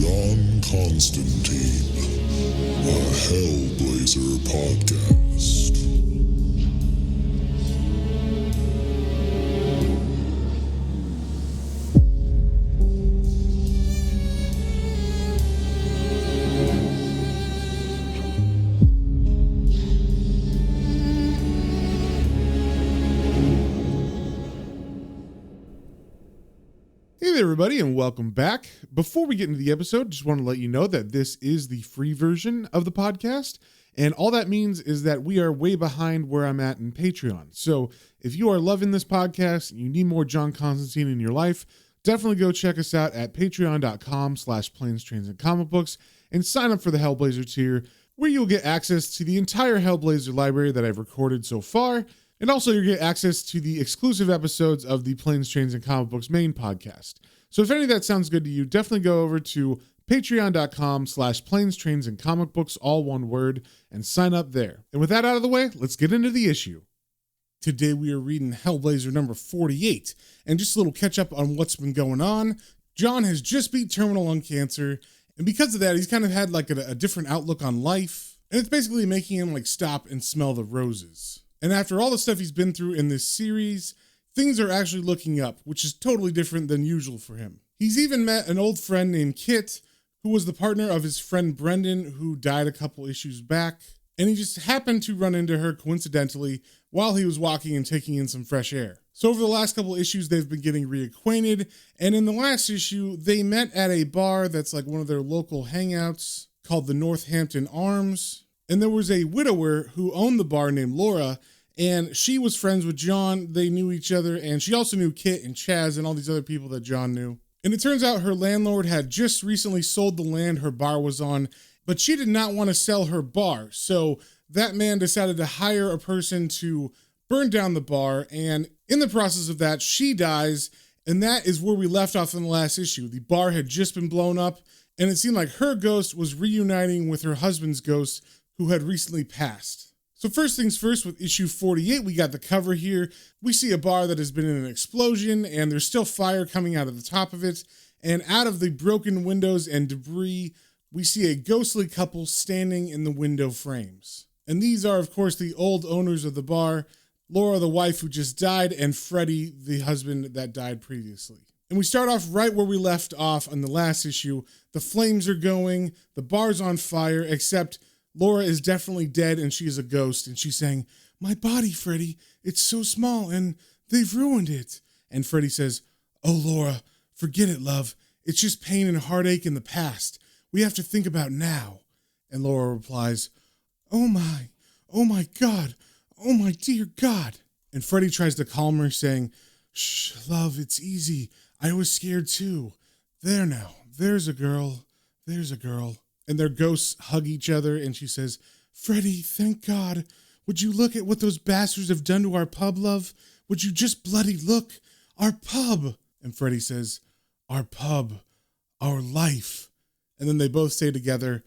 John Constantine, a Hellblazer podcast. Hey there, everybody, and welcome back. Before we get into the episode, just want to let you know that this is the free version of the podcast, and all that means is that we are way behind where I'm at in Patreon. So if you are loving this podcast and you need more John Constantine in your life, definitely go check us out at patreon.com/planes, trains, and comic books and sign up for the Hellblazer tier, where you'll get access to the entire Hellblazer library that I've recorded so far. And also you'll get access to the exclusive episodes of the Planes, Trains, and Comic Books main podcast. So if any of that sounds good to you, definitely go over to patreon.com/planes, trains, and comic books, all one word, and sign up there. And with that out of the way, let's get into the issue. Today we are reading Hellblazer number 48, and just a little catch up on what's been going on. John has just beat terminal lung cancer, and because of that, he's kind of had like a different outlook on life, and it's basically making him like stop and smell the roses. And after all the stuff he's been through in this series, things are actually looking up, which is totally different than usual for him. He's even met an old friend named Kit, who was the partner of his friend Brendan, who died a couple issues back. And he just happened to run into her coincidentally while he was walking and taking in some fresh air. So over the last couple issues, they've been getting reacquainted. And in the last issue, they met at a bar that's like one of their local hangouts called the Northampton Arms. And there was a widower who owned the bar named Laura, and she was friends with John. They knew each other, and she also knew Kit and Chaz and all these other people that John knew. And it turns out her landlord had just recently sold the land her bar was on, but she did not want to sell her bar. So that man decided to hire a person to burn down the bar, and in the process of that, she dies, and that is where we left off in the last issue. The bar had just been blown up, and it seemed like her ghost was reuniting with her husband's ghost, who had recently passed. So first things first, with issue 48, we got the cover here. We see a bar that has been in an explosion, and there's still fire coming out of the top of it. And out of the broken windows and debris, we see a ghostly couple standing in the window frames. And these are, of course, the old owners of the bar, Laura, the wife who just died, and Freddie, the husband that died previously. And we start off right where we left off on the last issue. The flames are going, the bar's on fire, except Laura is definitely dead and she is a ghost, and she's saying, "My body, Freddie, it's so small and they've ruined it." And Freddie says, "Oh, Laura, forget it, love. It's just pain and heartache in the past. We have to think about now." And Laura replies, oh my God, oh my dear God." And Freddie tries to calm her, saying, "Shh, love, it's easy. I was scared too. There now, there's a girl. And their ghosts hug each other, and she says, "Freddie, thank God. Would you look at what those bastards have done to our pub, love? Would you just bloody look? Our pub." And Freddie says, "Our pub, our life." And then they both say together,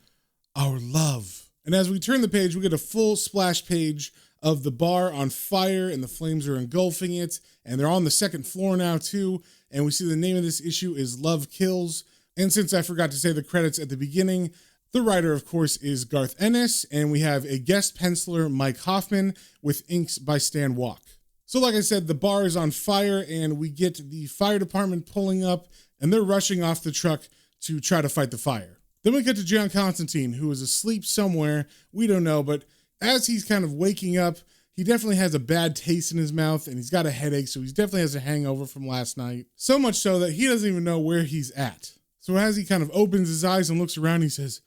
"Our love." And as we turn the page, we get a full splash page of the bar on fire, and the flames are engulfing it. And they're on the second floor now, too. And we see the name of this issue is Love Kills. And since I forgot to say the credits at the beginning, the writer, of course, is Garth Ennis, and we have a guest penciler, Mike Hoffman, with inks by Stan Walk. So like I said, the bar is on fire, and we get the fire department pulling up, and they're rushing off the truck to try to fight the fire. Then we get to John Constantine, who is asleep somewhere. We don't know, but as he's kind of waking up, he definitely has a bad taste in his mouth, and he's got a headache, so he definitely has a hangover from last night. So much so that he doesn't even know where he's at. So as he kind of opens his eyes and looks around, he says,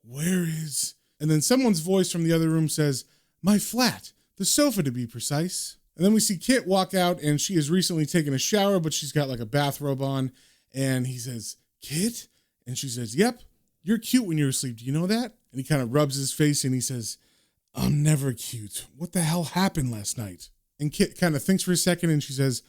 "Where is?" And then someone's voice from the other room says, "My flat, the sofa to be precise." And then we see Kit walk out, and she has recently taken a shower, but she's got like a bathrobe on. And he says, "Kit?" And she says, "Yep, you're cute when you're asleep. Do you know that?" And he kind of rubs his face and he says, "I'm never cute. What the hell happened last night?" And Kit kind of thinks for a second, and she says,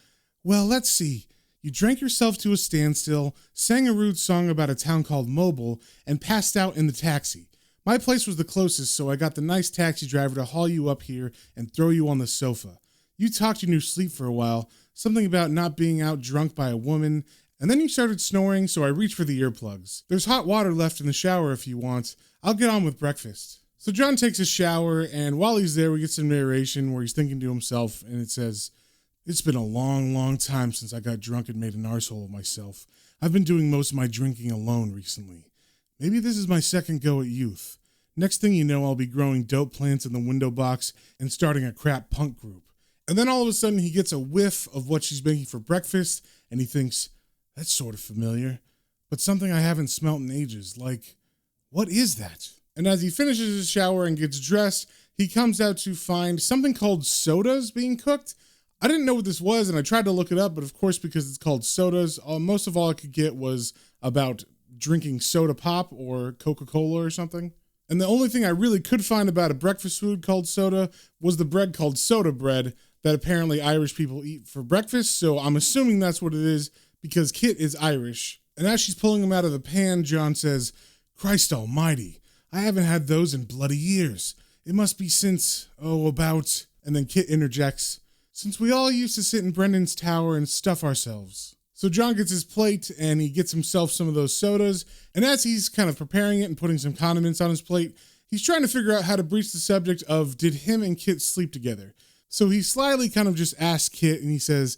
"Well, let's see. You drank yourself to a standstill, sang a rude song about a town called Mobile, and passed out in the taxi. My place was the closest, so I got the nice taxi driver to haul you up here and throw you on the sofa. You talked in your sleep for a while, something about not being out drunk by a woman, And then he started snoring, so I reached for the earplugs. There's hot water left in the shower if you want. I'll get on with breakfast. So John takes a shower, and while he's there, we get some narration where he's thinking to himself, and it says, "It's been a long, long time since I got drunk and made an arsehole of myself. I've been doing most of my drinking alone recently. Maybe this is my second go at youth. Next thing you know, I'll be growing dope plants in the window box and starting a crap punk group." And then all of a sudden he gets a whiff of what she's making for breakfast, and he thinks, that's sort of familiar, but something I haven't smelt in ages. Like, what is that? And as he finishes his shower and gets dressed, he comes out to find something called sodas being cooked. I didn't know what this was, and I tried to look it up, but of course, because it's called sodas, most of all I could get was about drinking soda pop or Coca-Cola or something. And the only thing I really could find about a breakfast food called soda was the bread called soda bread that apparently Irish people eat for breakfast, so I'm assuming that's what it is because Kit is Irish. And as she's pulling them out of the pan, John says, "Christ almighty, I haven't had those in bloody years. It must be since, about," and then Kit interjects, "since we all used to sit in Brendan's tower and stuff ourselves." So John gets his plate and he gets himself some of those sodas. And as he's kind of preparing it and putting some condiments on his plate, he's trying to figure out how to breach the subject of did him and Kit sleep together. So he slyly kind of just asks Kit and he says,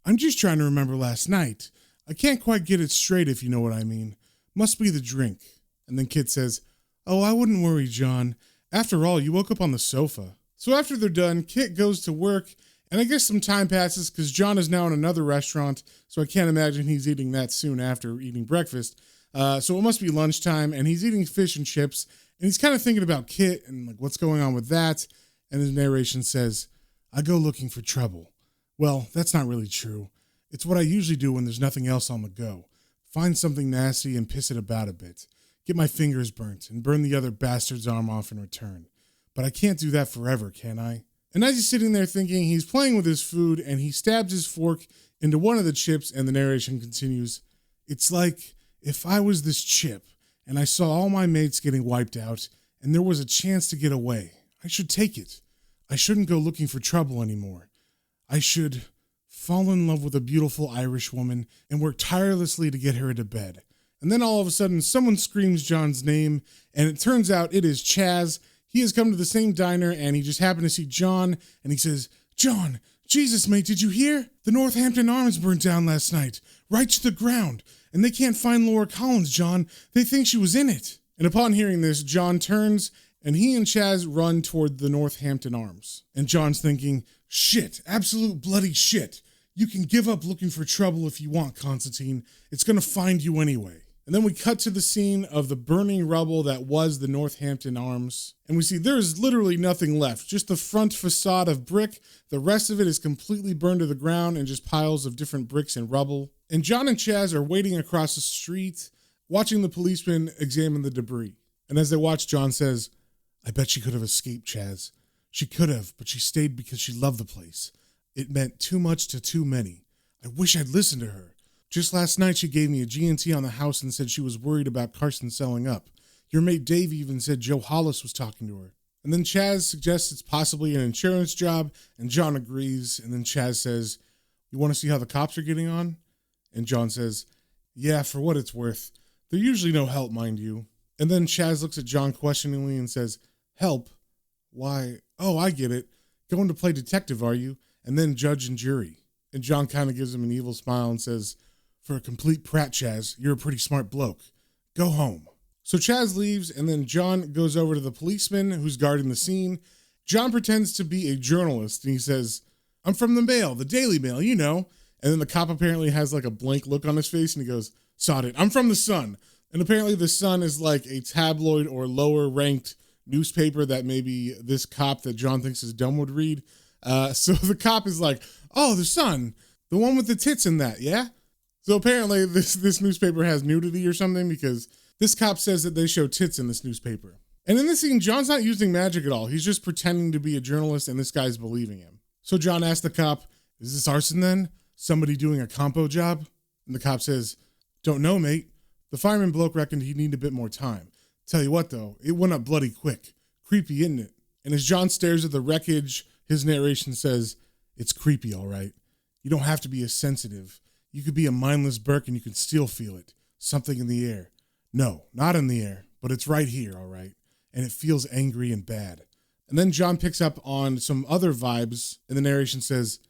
"I'm just trying to remember last night. I can't quite get it straight if you know what I mean. Must be the drink." And then Kit says, "Oh, I wouldn't worry, John. After all, you woke up on the sofa." So after they're done, Kit goes to work. And I guess some time passes because John is now in another restaurant, so I can't imagine he's eating that soon after eating breakfast. So it must be lunchtime, and he's eating fish and chips, and he's kind of thinking about Kit and like what's going on with that. And his narration says, "I go looking for trouble." Well, that's not really true. It's what I usually do when there's nothing else on the go. Find something nasty and piss it about a bit. Get my fingers burnt and burn the other bastard's arm off in return. But I can't do that forever, can I? And as he's sitting there thinking, he's playing with his food and he stabs his fork into one of the chips and the narration continues, "It's like if I was this chip and I saw all my mates getting wiped out and there was a chance to get away. I should take it. I shouldn't go looking for trouble anymore. I should fall in love with a beautiful Irish woman and work tirelessly to get her into bed." And then all of a sudden someone screams John's name and it turns out it is Chaz. He has come to the same diner and he just happened to see John and he says, "John, Jesus, mate, did you hear? The Northampton Arms burned down last night, right to the ground. And they can't find Laura Collins, John. They think she was in it." And upon hearing this, John turns and he and Chaz run toward the Northampton Arms. And John's thinking, shit, absolute bloody shit. You can give up looking for trouble if you want, Constantine. It's going to find you anyway. And then we cut to the scene of the burning rubble that was the Northampton Arms. And we see there is literally nothing left, just the front facade of brick. The rest of it is completely burned to the ground and just piles of different bricks and rubble. And John and Chaz are waiting across the street, watching the policemen examine the debris. And as they watch, John says, "I bet she could have escaped, Chaz. She could have, but she stayed because she loved the place. It meant too much to too many. I wish I'd listened to her. Just last night, she gave me a G&T on the house and said she was worried about Carson selling up. Your mate Dave even said Joe Hollis was talking to her." And then Chaz suggests it's possibly an insurance job, and John agrees. And then Chaz says, "You want to see how the cops are getting on?" And John says, "Yeah, for what it's worth. They're usually no help, mind you." And then Chaz looks at John questioningly and says, "Help? Why? Oh, I get it. Going to play detective, are you? And then judge and jury." And John kind of gives him an evil smile and says, "For a complete prat, Chaz, you're a pretty smart bloke. Go home." So Chaz leaves, and then John goes over to the policeman who's guarding the scene. John pretends to be a journalist, and he says, "I'm from the Mail, the Daily Mail, you know." And then the cop apparently has like a blank look on his face, and he goes, "Sod it, I'm from the Sun." And apparently the Sun is like a tabloid or lower ranked newspaper that maybe this cop that John thinks is dumb would read. So the cop is like, "Oh, the Sun, the one with the tits in that, yeah?" So apparently this newspaper has nudity or something because this cop says that they show tits in this newspaper. And in this scene, John's not using magic at all. He's just pretending to be a journalist and this guy's believing him. So John asks the cop, "Is this arson then? Somebody doing a compo job?" And the cop says, "Don't know, mate. The fireman bloke reckoned he'd need a bit more time. Tell you what though, it went up bloody quick. Creepy, isn't it?" And as John stares at the wreckage, his narration says, "It's creepy, all right. You don't have to be as sensitive. You could be a mindless Burke and you can still feel it. Something in the air. No, not in the air, but it's right here, all right? And it feels angry and bad. And then John picks up on some other vibes, and the narration says,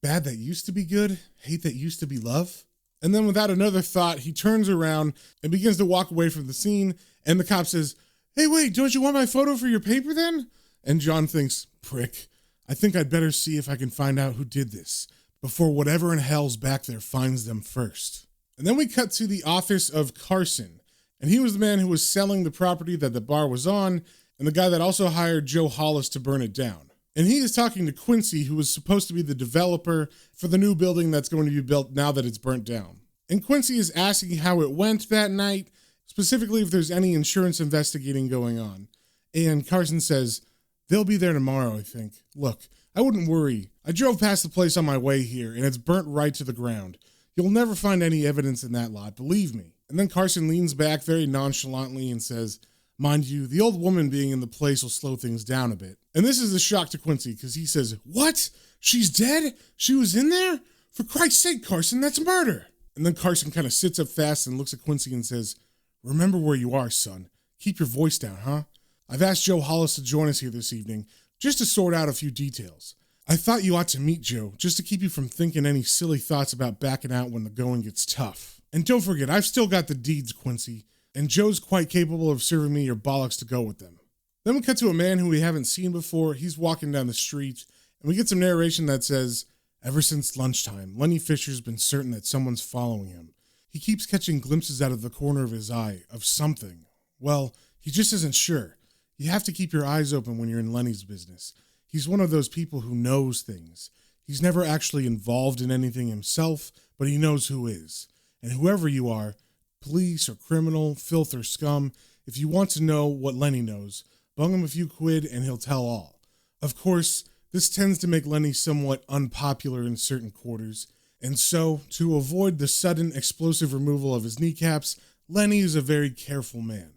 bad that used to be good, hate that used to be love. And then without another thought, he turns around and begins to walk away from the scene, and the cop says, hey, wait, don't you want my photo for your paper then? And John thinks, prick, I think I'd better see if I can find out who did this before whatever in hell's back there finds them first. And then we cut to the office of Carson, and he was the man who was selling the property that the bar was on, and the guy that also hired Joe Hollis to burn it down. And he is talking to Quincy, who was supposed to be the developer for the new building that's going to be built now that it's burnt down. And Quincy is asking how it went that night, specifically if there's any insurance investigating going on. And Carson says, they'll be there tomorrow, I think. Look, I wouldn't worry. I drove past the place on my way here, and it's burnt right to the ground. You'll never find any evidence in that lot, believe me. And then Carson leans back very nonchalantly and says, mind you, the old woman being in the place will slow things down a bit. And this is a shock to Quincy because he says, what? She's dead? She was in there? For Christ's sake, Carson, that's murder. And then Carson kind of sits up fast and looks at Quincy and says, remember where you are, son. Keep your voice down, huh? I've asked Joe Hollis to join us here this evening just to sort out a few details. I thought you ought to meet Joe just to keep you from thinking any silly thoughts about backing out when the going gets tough. And don't forget, I've still got the deeds, Quincy, and Joe's quite capable of serving me your bollocks to go with them. Then we cut to a man who we haven't seen before. He's walking down the street, and we get some narration that says, ever since lunchtime, Lenny Fisher's been certain that someone's following him. He keeps catching glimpses out of the corner of his eye of something. Well, he just isn't sure. You have to keep your eyes open when you're in Lenny's business. He's one of those people who knows things. He's never actually involved in anything himself, but he knows who is. And whoever you are, police or criminal, filth or scum, if you want to know what Lenny knows, bung him a few quid and he'll tell all. Of course, this tends to make Lenny somewhat unpopular in certain quarters, and so, to avoid the sudden explosive removal of his kneecaps, Lenny is a very careful man.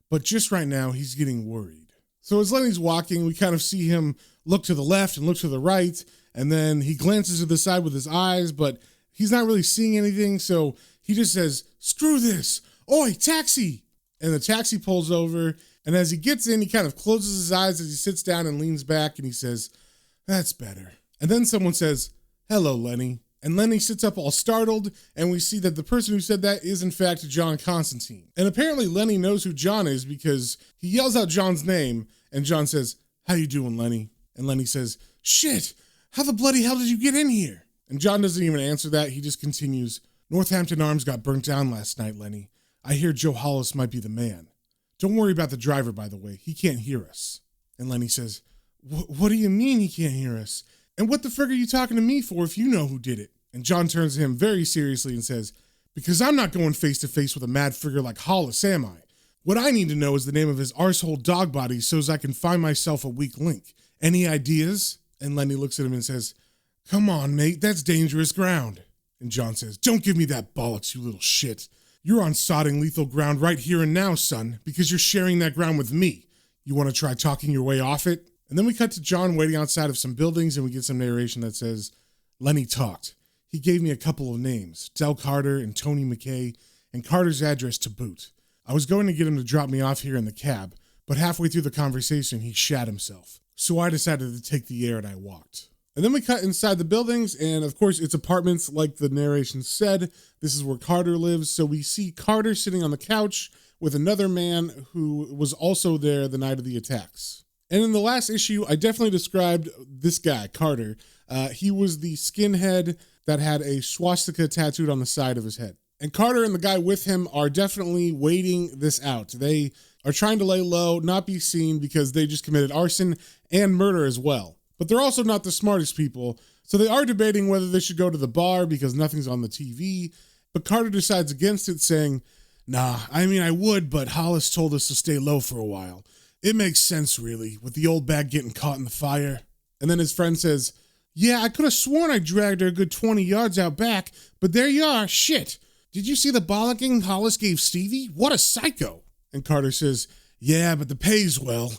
But just right now, he's getting worried. So as Lenny's walking, we kind of see him look to the left and look to the right, and then he glances to the side with his eyes, but he's not really seeing anything, so he just says, screw this, oi, taxi! And the taxi pulls over, and as he gets in, he kind of closes his eyes as he sits down and leans back, and he says, that's better. And then someone says, hello, Lenny. And Lenny sits up all startled, and we see that the person who said that is in fact John Constantine. And apparently Lenny knows who John is because he yells out John's name, and John says, how you doing, Lenny? And Lenny says, shit, how the bloody hell did you get in here? And John doesn't even answer that, he just continues, Northampton Arms got burnt down last night, Lenny. I hear Joe Hollis might be the man. Don't worry about the driver, by the way, he can't hear us. And Lenny says, what do you mean he can't hear us? And what the frig are you talking to me for if you know who did it? And John turns to him very seriously and says, because I'm not going face to face with a mad figure like Hollis, am I? What I need to know is the name of his arsehole dog body so as I can find myself a weak link. Any ideas? And Lenny looks at him and says, come on, mate, that's dangerous ground. And John says, don't give me that bollocks, you little shit. You're on sodding lethal ground right here and now, son, because you're sharing that ground with me. You want to try talking your way off it? And then we cut to John waiting outside of some buildings, and we get some narration that says, Lenny talked. He gave me a couple of names, Del Carter and Tony McKay, and Carter's address to boot. I was going to get him to drop me off here in the cab, but halfway through the conversation, he shat himself. So I decided to take the air and I walked. And then we cut inside the buildings, and of course it's apartments like the narration said. This is where Carter lives, so we see Carter sitting on the couch with another man who was also there the night of the attacks. And in the last issue, I definitely described this guy, Carter. He was the skinhead that had a swastika tattooed on the side of his head. And Carter and the guy with him are definitely waiting this out. They are trying to lay low, not be seen, because they just committed arson and murder as well. But they're also not the smartest people, so they are debating whether they should go to the bar because nothing's on the TV. But Carter decides against it, saying, nah, I mean, I would, but Hollis told us to stay low for a while. It makes sense, really, with the old bag getting caught in the fire. And then his friend says, yeah, I could have sworn I dragged her a good 20 yards out back, but there you are, shit. Did you see the bollocking Hollis gave Stevie? What a psycho. And Carter says, yeah, but the pay's well.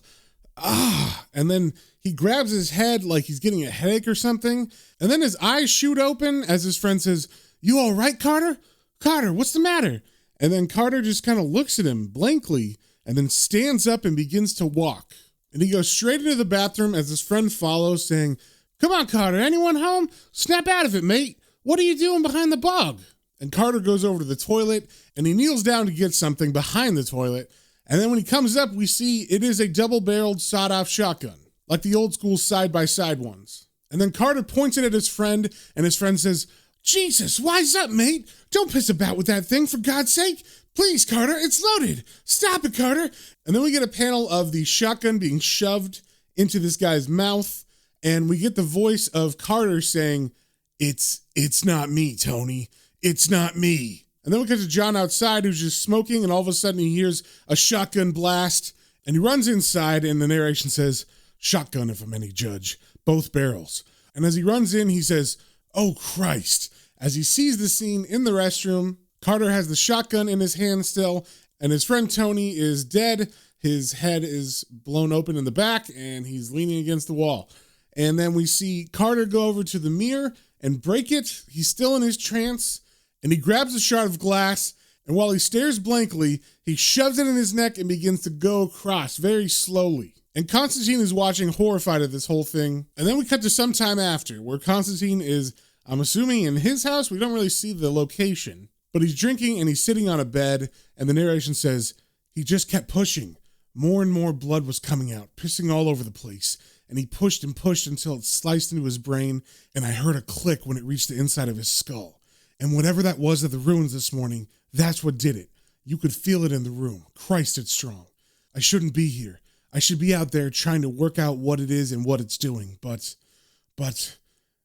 And then he grabs his head like he's getting a headache or something, and then his eyes shoot open as his friend says, You all right, Carter? Carter, what's the matter? And then Carter just kind of looks at him blankly and then stands up and begins to walk. And he goes straight into the bathroom as his friend follows, saying, "Come on, Carter, anyone home? Snap out of it, mate. What are you doing behind the bog?" And Carter goes over to the toilet and he kneels down to get something behind the toilet. And then when he comes up, we see it is a double-barreled sawed-off shotgun, like the old school side-by-side ones. And then Carter points it at his friend, and his friend says, "Jesus, wise up, mate. Don't piss about with that thing, for God's sake. Please, Carter, it's loaded. Stop it, Carter." And then we get a panel of the shotgun being shoved into this guy's mouth, and we get the voice of Carter saying, It's not me, Tony. It's not me." And then we get to John outside, who's just smoking, and all of a sudden he hears a shotgun blast, and he runs inside, and the narration says, "Shotgun, if I'm any judge, both barrels." And as he runs in, he says, "Oh, Christ." As he sees the scene in the restroom, Carter has the shotgun in his hand still, and his friend Tony is dead. His head is blown open in the back, and he's leaning against the wall. And then we see Carter go over to the mirror and break it. He's still in his trance, and he grabs a shard of glass, and while he stares blankly, he shoves it in his neck and begins to go across very slowly. And Constantine is watching, horrified at this whole thing. And then we cut to some time after, where Constantine is, I'm assuming, in his house. We don't really see the location, but he's drinking and he's sitting on a bed, and the narration says, "He just kept pushing. More and more blood was coming out, pissing all over the place. And he pushed and pushed until it sliced into his brain, and I heard a click when it reached the inside of his skull. And whatever that was at the ruins this morning, that's what did it. You could feel it in the room. Christ, it's strong. I shouldn't be here. I should be out there trying to work out what it is and what it's doing. But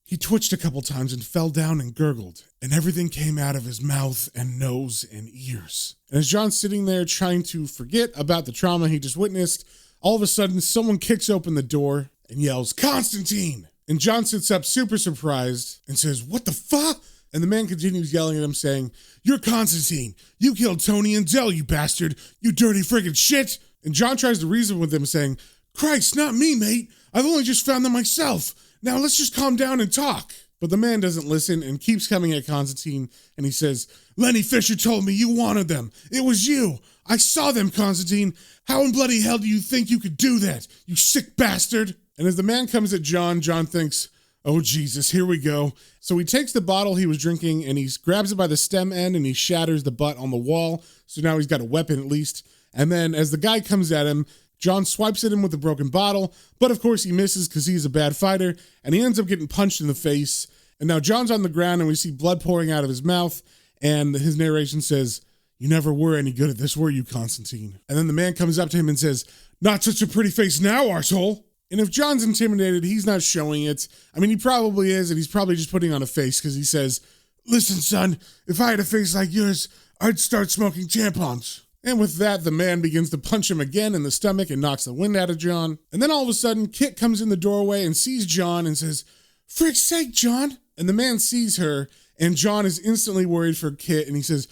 he twitched a couple times and fell down and gurgled, and everything came out of his mouth and nose and ears." And as John's sitting there trying to forget about the trauma he just witnessed, all of a sudden someone kicks open the door and yells, "Constantine!" And John sits up super surprised and says, "What the fuck?" And the man continues yelling at him saying, "You're Constantine. You killed Tony and Dell, you bastard. You dirty friggin' shit." And John tries to reason with him saying, "Christ, not me, mate. I've only just found them myself. Now let's just calm down and talk." But the man doesn't listen and keeps coming at Constantine, and he says, "Lenny Fisher told me you wanted them. It was you. I saw them, Constantine. How in bloody hell do you think you could do that, you sick bastard?" And as the man comes at John, John thinks, "Oh, Jesus, here we go." So he takes the bottle he was drinking and he grabs it by the stem end and he shatters the butt on the wall. So now he's got a weapon at least. And then as the guy comes at him, John swipes at him with the broken bottle, but of course he misses because he's a bad fighter, and he ends up getting punched in the face. And now John's on the ground and we see blood pouring out of his mouth, and his narration says, "You never were any good at this, were you, Constantine?" And then the man comes up to him and says, "Not such a pretty face now, arsehole." And if John's intimidated, he's not showing it. I mean, he probably is, and he's probably just putting on a face because he says, "Listen, son, if I had a face like yours, I'd start smoking tampons." And with that, the man begins to punch him again in the stomach and knocks the wind out of John. And then all of a sudden, Kit comes in the doorway and sees John and says, "Frick's sake, John." And the man sees her, and John is instantly worried for Kit, and he says,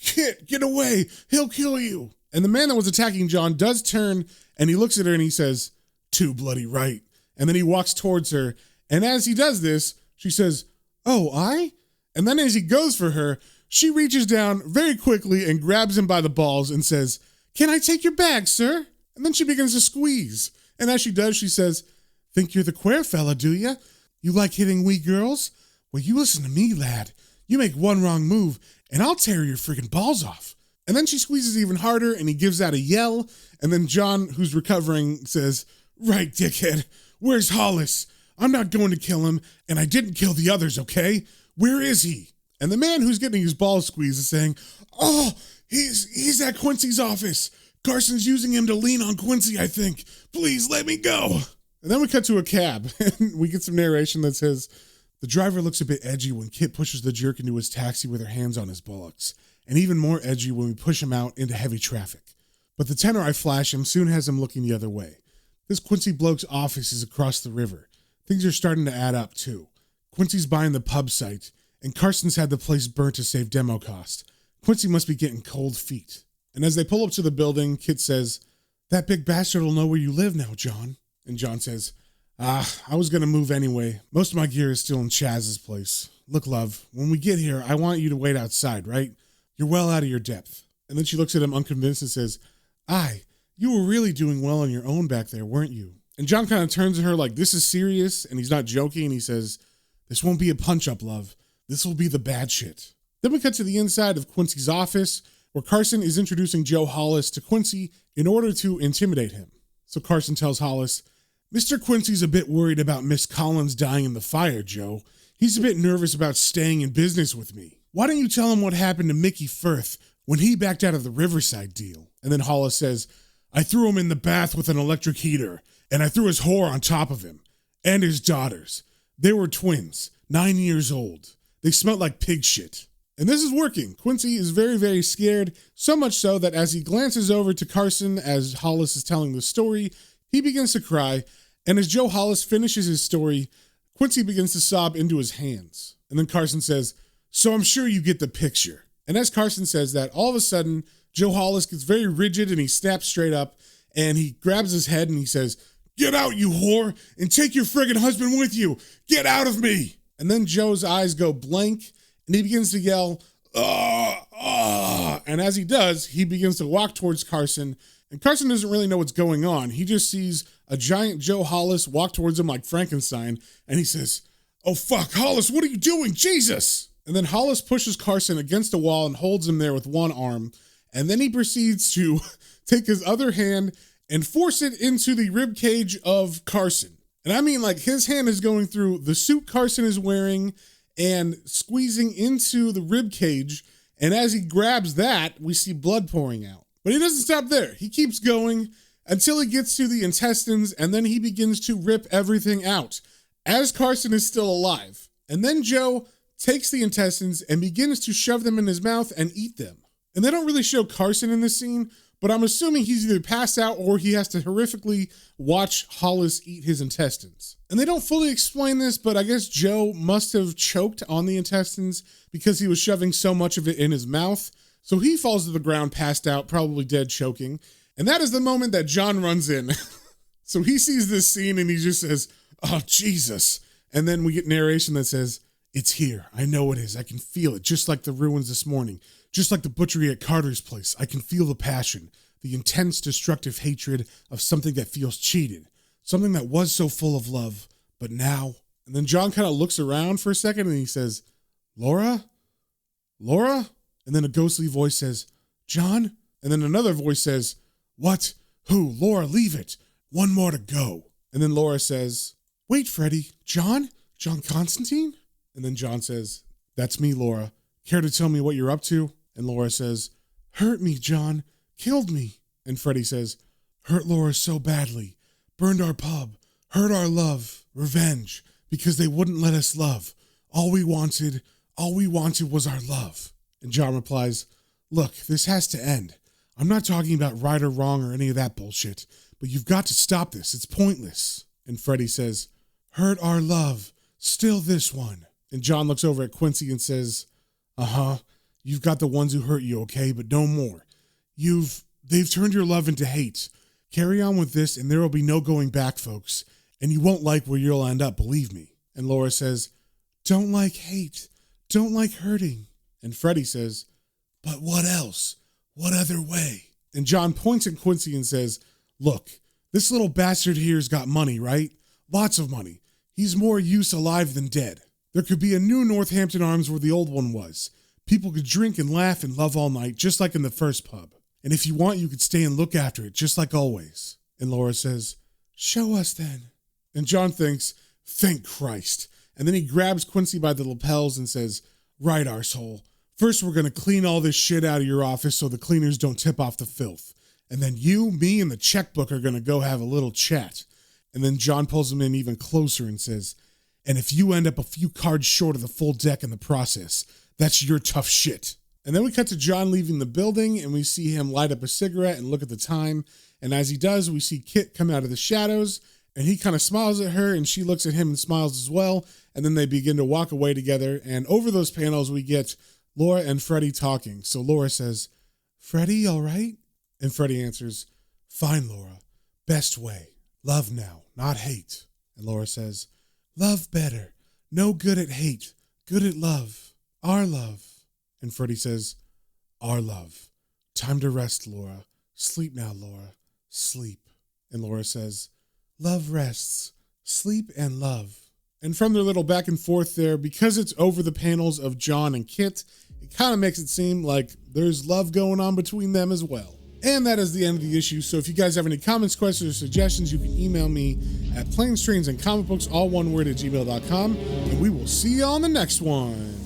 "Kit, get away. He'll kill you." And the man that was attacking John does turn, and he looks at her and he says, "Too bloody right." And then he walks towards her, and as he does this, she says, "Oh, I?" And then as he goes for her, she reaches down very quickly and grabs him by the balls and says, "Can I take your bag, sir?" And then she begins to squeeze. And as she does, she says, "Think you're the queer fella, do ya? You like hitting wee girls? Well, you listen to me, lad. You make one wrong move, and I'll tear your friggin' balls off." And then she squeezes even harder, and he gives out a yell. And then John, who's recovering, says, "Right, dickhead. Where's Hollis? I'm not going to kill him, and I didn't kill the others, okay? Where is he?" And the man who's getting his balls squeezed is saying, "Oh, he's at Quincy's office. Carson's using him to lean on Quincy, I think. Please let me go." And then we cut to a cab, and we get some narration that says, "The driver looks a bit edgy when Kit pushes the jerk into his taxi with her hands on his buttocks, and even more edgy when we push him out into heavy traffic. But the tenor I flash him soon has him looking the other way. This Quincy bloke's office is across the river. Things are starting to add up, too. Quincy's buying the pub site, and Carson's had the place burnt to save demo cost. Quincy must be getting cold feet." And as they pull up to the building, Kit says, "That big bastard will know where you live now, John." And John says, I was going to move anyway. Most of my gear is still in Chaz's place. Look, love, when we get here, I want you to wait outside, right? You're well out of your depth. And then she looks at him unconvinced and says, you were really doing well on your own back there, weren't you? And John kind of turns to her like, this is serious, and he's not joking, and he says, this won't be a punch-up, love. This will be the bad shit. Then we cut to the inside of Quincy's office, where Carson is introducing Joe Hollis to Quincy in order to intimidate him. So Carson tells Hollis, Mr. Quincy's a bit worried about Miss Collins dying in the fire, Joe. He's a bit nervous about staying in business with me. Why don't you tell him what happened to Mickey Firth when he backed out of the Riverside deal? And then Hollis says, I threw him in the bath with an electric heater, and I threw his whore on top of him. And his daughters. They were twins, 9 years old. They smelled like pig shit. And this is working. Quincy is very, very scared, so much so that as he glances over to Carson as Hollis is telling the story, he begins to cry, and as Joe Hollis finishes his story, Quincy begins to sob into his hands. And then Carson says, so I'm sure you get the picture. And as Carson says that, all of a sudden, Joe Hollis gets very rigid and he snaps straight up, and he grabs his head and he says, get out, you whore, and take your friggin' husband with you. Get out of me. And then Joe's eyes go blank, and he begins to yell, ah, ah. And as he does, he begins to walk towards Carson, and Carson doesn't really know what's going on. He just sees a giant Joe Hollis walk towards him like Frankenstein, and he says, oh fuck, Hollis, what are you doing? Jesus! And then Hollis pushes Carson against a wall and holds him there with one arm, and then he proceeds to take his other hand and force it into the rib cage of Carson. And I mean, like, his hand is going through the suit Carson is wearing and squeezing into the rib cage, and as he grabs that, we see blood pouring out. But he doesn't stop there. He keeps going until he gets to the intestines, and then he begins to rip everything out as Carson is still alive. And then Joe takes the intestines and begins to shove them in his mouth and eat them. And they don't really show Carson in this scene, but I'm assuming he's either passed out or he has to horrifically watch Hollis eat his intestines. And they don't fully explain this, but I guess Joe must have choked on the intestines because he was shoving so much of it in his mouth. So he falls to the ground, passed out, probably dead, choking. And that is the moment that John runs in. So he sees this scene and he just says, oh, Jesus. And then we get narration that says, it's here. I know it is. I can feel it, just like the ruins this morning. Just like the butchery at Carter's place, I can feel the passion, the intense, destructive hatred of something that feels cheated, something that was so full of love, but now. And then John kind of looks around for a second and he says, Laura? Laura? And then a ghostly voice says, John? And then another voice says, what? Who? Laura, leave it. One more to go. And then Laura says, wait, Freddie, John? John Constantine? And then John says, that's me, Laura. Care to tell me what you're up to? And Laura says, hurt me, John. Killed me. And Freddie says, hurt Laura so badly. Burned our pub. Hurt our love. Revenge. Because they wouldn't let us love. All we wanted was our love. And John replies, look, this has to end. I'm not talking about right or wrong or any of that bullshit, but you've got to stop this. It's pointless. And Freddie says, hurt our love. Still this one. And John looks over at Quincy and says, you've got the ones who hurt you, okay, but no more. They've turned your love into hate. Carry on with this and there will be no going back, folks. And you won't like where you'll end up, believe me. And Laura says, don't like hate. Don't like hurting. And Freddie says, but what else? What other way? And John points at Quincy and says, look, this little bastard here's got money, right? Lots of money. He's more use alive than dead. There could be a new Northampton Arms where the old one was. People could drink and laugh and love all night, just like in the first pub. And if you want, you could stay and look after it, just like always. And Laura says, show us then. And John thinks, thank Christ. And then he grabs Quincy by the lapels and says, right, arsehole. First, we're going to clean all this shit out of your office so the cleaners don't tip off the filth. And then you, me, and the checkbook are going to go have a little chat. And then John pulls him in even closer and says, and if you end up a few cards short of the full deck in the process, that's your tough shit. And then we cut to John leaving the building and we see him light up a cigarette and look at the time. And as he does, we see Kit come out of the shadows and he kind of smiles at her and she looks at him and smiles as well. And then they begin to walk away together. And over those panels, we get Laura and Freddie talking. So Laura says, Freddie, all right? And Freddie answers, fine, Laura. Best way. Love now, not hate. And Laura says, love better. No good at hate. Good at love. Our love. And Freddie says, our love. Time to rest, Laura. Sleep now, Laura. Sleep. And Laura says, love rests. Sleep and love. And from their little back and forth there, because it's over the panels of John and Kit, it kind of makes it seem like there's love going on between them as well. And that is the end of the issue. So if you guys have any comments, questions, or suggestions, you can email me at planestrains and comic books, all one word, at gmail.com. And we will see you on the next one.